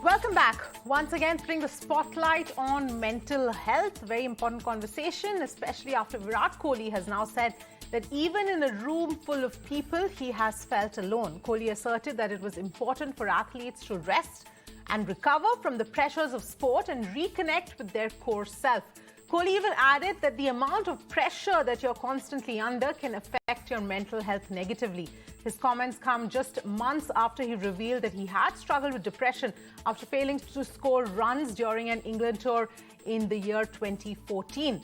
Welcome back. Once again, putting the spotlight on mental health. Very important conversation, especially after Virat Kohli has now said that even in a room full of people, he has felt alone. Kohli asserted that it was important for athletes to rest and recover from the pressures of sport and reconnect with their core self. Kohli even added that the amount of pressure that you're constantly under can affect your mental health negatively. His comments come just months after he revealed that he had struggled with depression after failing to score runs during an England tour in the year 2014.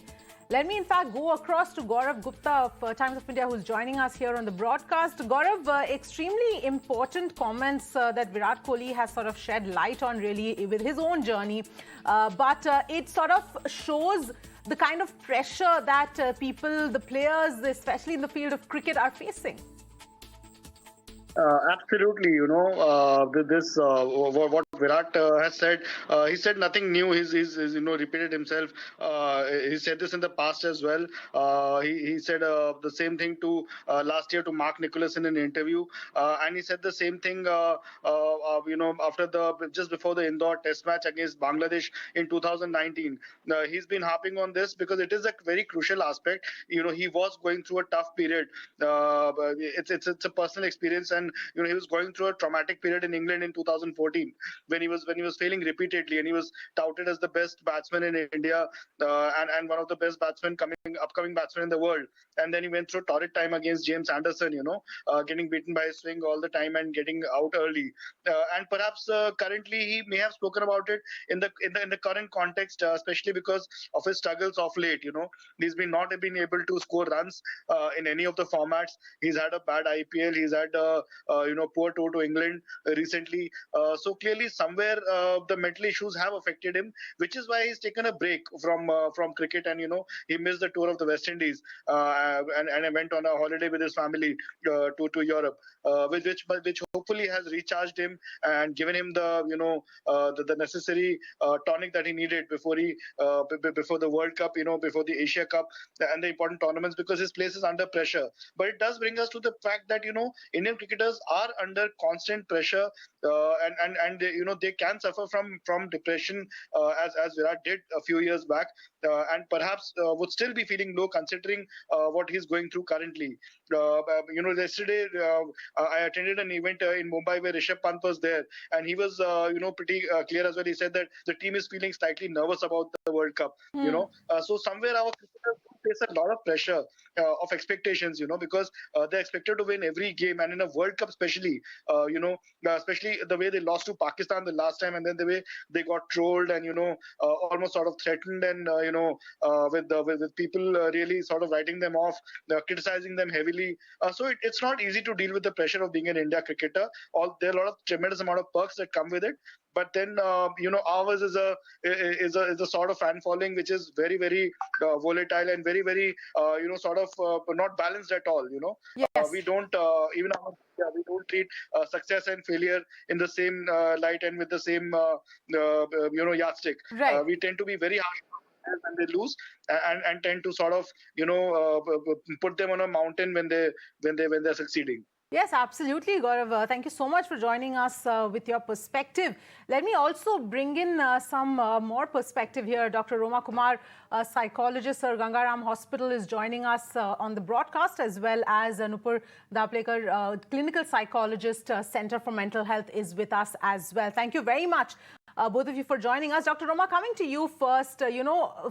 Let me, in fact, go across to Gaurav Gupta of Times of India, who's joining us here on the broadcast. Gaurav, extremely important comments that Virat Kohli has sort of shed light on, really, with his own journey. But it sort of shows the kind of pressure that people, the players, especially in the field of cricket, are facing. Absolutely, what Virat has said, he said nothing new. He's repeated himself. He said this in the past as well. He said the same thing to last year to Mark Nicholas in an interview, and he said the same thing, after just before the Indore Test match against Bangladesh in 2019. He's been harping on this because it is a very crucial aspect. He was going through a tough period. It's a personal experience, and he was going through a traumatic period in England in 2014 when he was failing repeatedly, and he was touted as the best batsman in India, and one of the best upcoming batsmen in the world. And then he went through a torrid time against James Anderson, getting beaten by a swing all the time and getting out early. And perhaps currently he may have spoken about it in the current context, especially because of his struggles of late. He's not been able to score runs in any of the formats. He's had a bad IPL. He's had poor tour to England recently. So clearly somewhere the mental issues have affected him, which is why he's taken a break from cricket, and he missed the tour of the West Indies, and went on a holiday with his family to Europe, which hopefully has recharged him and given him the necessary tonic that he needed before the World Cup, before the Asia Cup and the important tournaments, because his place is under pressure. But it does bring us to the fact that Indian cricketers are under constant pressure, and they can suffer from depression, as Virat did a few years back, and perhaps would still be feeling low considering what he's going through currently. Yesterday I attended an event in Mumbai where Rishabh Pant was there, and he was pretty clear as well. He said that the team is feeling slightly nervous about the World Cup. So somewhere our cricketers face a lot of pressure of expectations, because they're expected to win every game, and in a World Cup especially, especially the way they lost to Pakistan the last time, and then the way they got trolled and almost sort of threatened, and with people really sort of writing them off, criticizing them heavily. So it's not easy to deal with the pressure of being an India cricketer. There are a lot of tremendous amount of perks that come with it. But then, ours is a sort of fan following which is very, very volatile and very, very, sort of not balanced at all. Yes. We don't we don't treat success and failure in the same light and with the same yardstick. Right. We tend to be very harsh when they lose, and tend to sort of put them on a mountain when they're succeeding. Yes, absolutely, Gaurav. Thank you so much for joining us with your perspective. Let me also bring in some more perspective here. Dr. Roma Kumar, psychologist, Sir Ganga Ram Hospital, is joining us on the broadcast, as well as Nupur Dhakephalkar, Clinical Psychologist Center for Mental Health, is with us as well. Thank you very much, both of you, for joining us. Dr. Roma, coming to you first.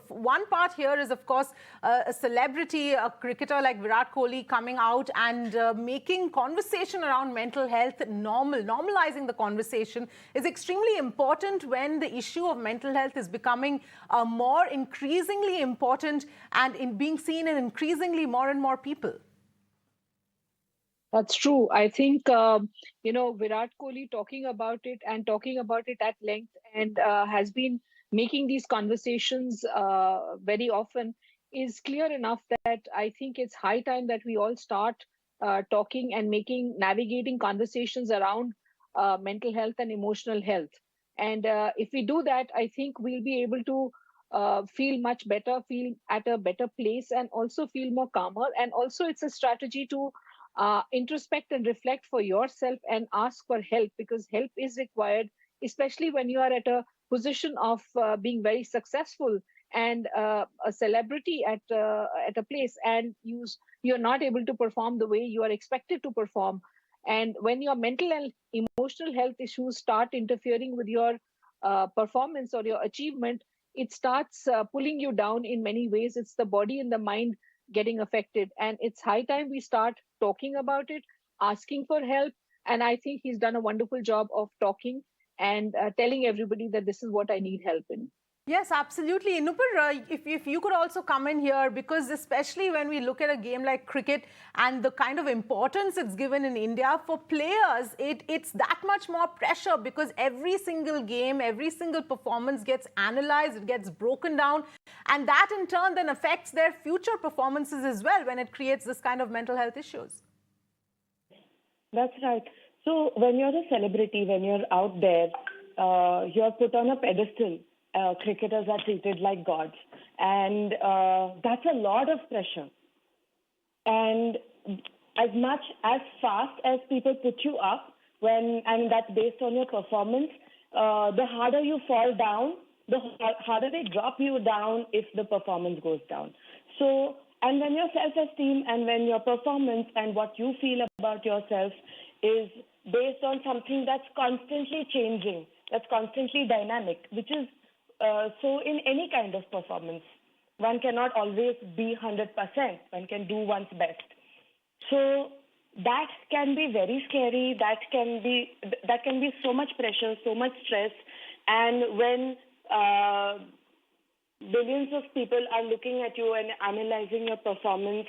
One part here is, of course, a celebrity, a cricketer like Virat Kohli coming out and making conversation around mental health normalizing the conversation is extremely important when the issue of mental health is becoming more increasingly important and in being seen in increasingly more and more people. That's true. I think, Virat Kohli talking about it at length, and has been making these conversations very often, is clear enough that I think it's high time that we all start talking and navigating conversations around mental health and emotional health. And if we do that, I think we'll be able to feel much better, feel at a better place, and also feel more calmer. And also it's a strategy to introspect and reflect for yourself and ask for help, because help is required especially when you are at a position of being very successful and a celebrity at a place, and you're not able to perform the way you are expected to perform. And when your mental and emotional health issues start interfering with your performance or your achievement, it starts pulling you down in many ways. It's the body and the mind getting affected, and it's high time we start talking about it, asking for help. And I think he's done a wonderful job of talking and telling everybody that this is what I need help in. Yes, absolutely. Nupur, if you could also come in here, because especially when we look at a game like cricket and the kind of importance it's given in India, for players, it's that much more pressure, because every single game, every single performance gets analyzed, it gets broken down, and that in turn then affects their future performances as well when it creates this kind of mental health issues. That's right. So when you're a celebrity, when you're out there, you're put on a pedestal. Cricketers are treated like gods. And that's a lot of pressure. And as fast as people put you up, and that's based on your performance, the harder you fall down, the harder they drop you down if the performance goes down. So, and when your self-esteem and when your performance and what you feel about yourself is based on something that's constantly changing, that's constantly dynamic, which is so in any kind of performance, one cannot always be 100%. One can do one's best. So that can be very scary. That can be so much pressure, so much stress. And when billions of people are looking at you and analyzing your performance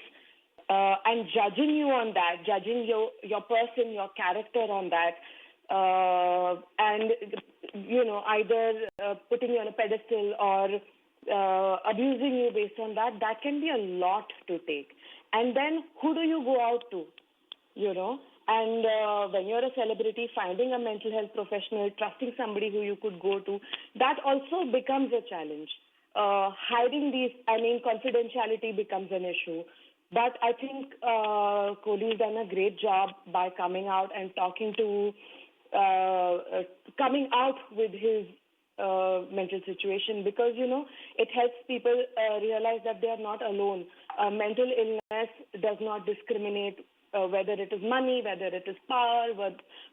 and judging you on that, judging your person, your character on that, and either putting you on a pedestal or abusing you based on that, that can be a lot to take. And then who do you go out to? And when you're a celebrity, finding a mental health professional, trusting somebody who you could go to, that also becomes a challenge. Hiding confidentiality becomes an issue. But I think Kohli's done a great job by coming out and coming out with his mental situation, because, it helps people realize that they are not alone. Mental illness does not discriminate whether it is money, whether it is power,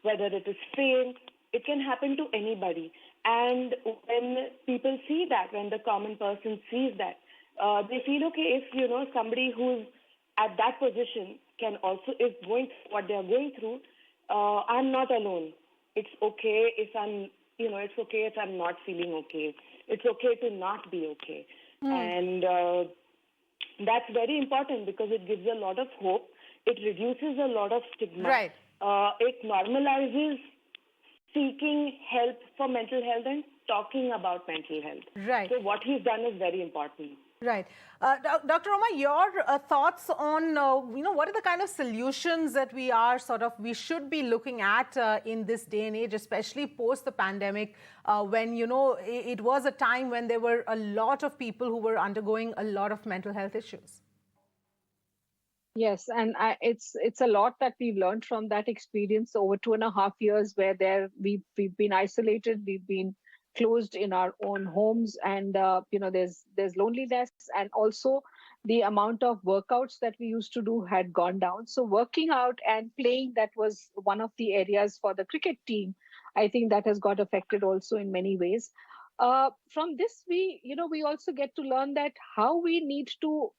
whether it is fame. It can happen to anybody. And when people see that, when the common person sees that, they feel, okay, if, somebody who's at that position is going through what they're going through, I'm not alone. It's okay if it's okay if I'm not feeling okay. It's okay to not be okay. And that's very important, because it gives a lot of hope. It reduces a lot of stigma. Right. It normalizes seeking help for mental health and talking about mental health. Right. So what he's done is very important. Right. Dr. Roma, your thoughts on, what are the kind of solutions that we should be looking at in this day and age, especially post the pandemic, when, it was a time when there were a lot of people who were undergoing a lot of mental health issues. Yes, and it's a lot that we've learned from that experience over 2.5 years, where we've been isolated, we've been closed in our own homes, and there's loneliness, and also the amount of workouts that we used to do had gone down. So working out and playing, that was one of the areas for the cricket team. I think that has got affected also in many ways. From this, we also get to learn that how we need to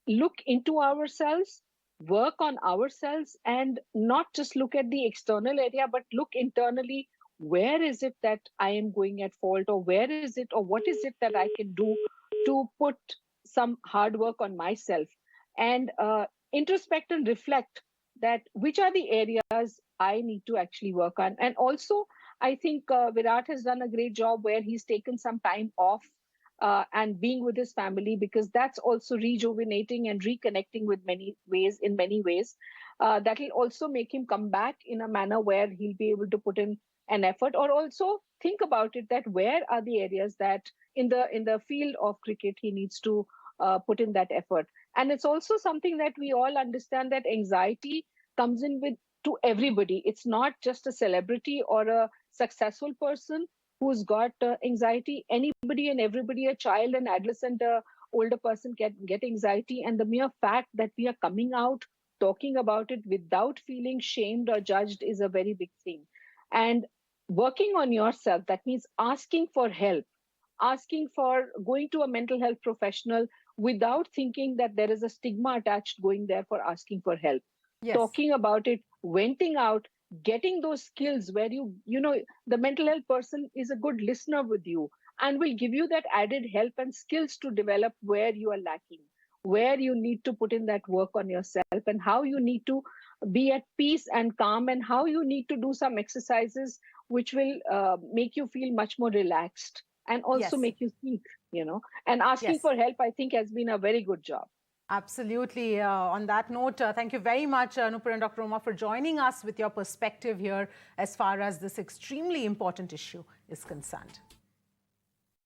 look into ourselves, work on ourselves, and not just look at the external area, but look internally. Where is it that I am going at fault, or where is it, or what is it that I can do to put some hard work on myself, and introspect and reflect that which are the areas I need to actually work on. And also, I think Virat has done a great job where he's taken some time off and being with his family, because that's also rejuvenating and reconnecting in many ways. That will also make him come back in a manner where he'll be able to put in an effort, or also think about it, that where are the areas that in the field of cricket he needs to put in that effort. And it's also something that we all understand, that anxiety comes in with to everybody. It's not just a celebrity or a successful person who's got anxiety. Anybody and everybody, a child, an adolescent, older person can get anxiety. And the mere fact that we are coming out, talking about it without feeling shamed or judged is a very big thing. And working on yourself, that means asking for help, asking for going to a mental health professional without thinking that there is a stigma attached going there for asking for help. Yes. Talking about it, venting out, getting those skills where you know, the mental health person is a good listener with you and will give you that added help and skills to develop where you are lacking, where you need to put in that work on yourself, and how you need to be at peace and calm, and how you need to do some exercises which will make you feel much more relaxed and also Yes. make you think, you know. And asking Yes. for help, I think, has been a very good job. Absolutely. On that note, thank you very much, Nupur and Dr. Roma, for joining us with your perspective here as far as this extremely important issue is concerned.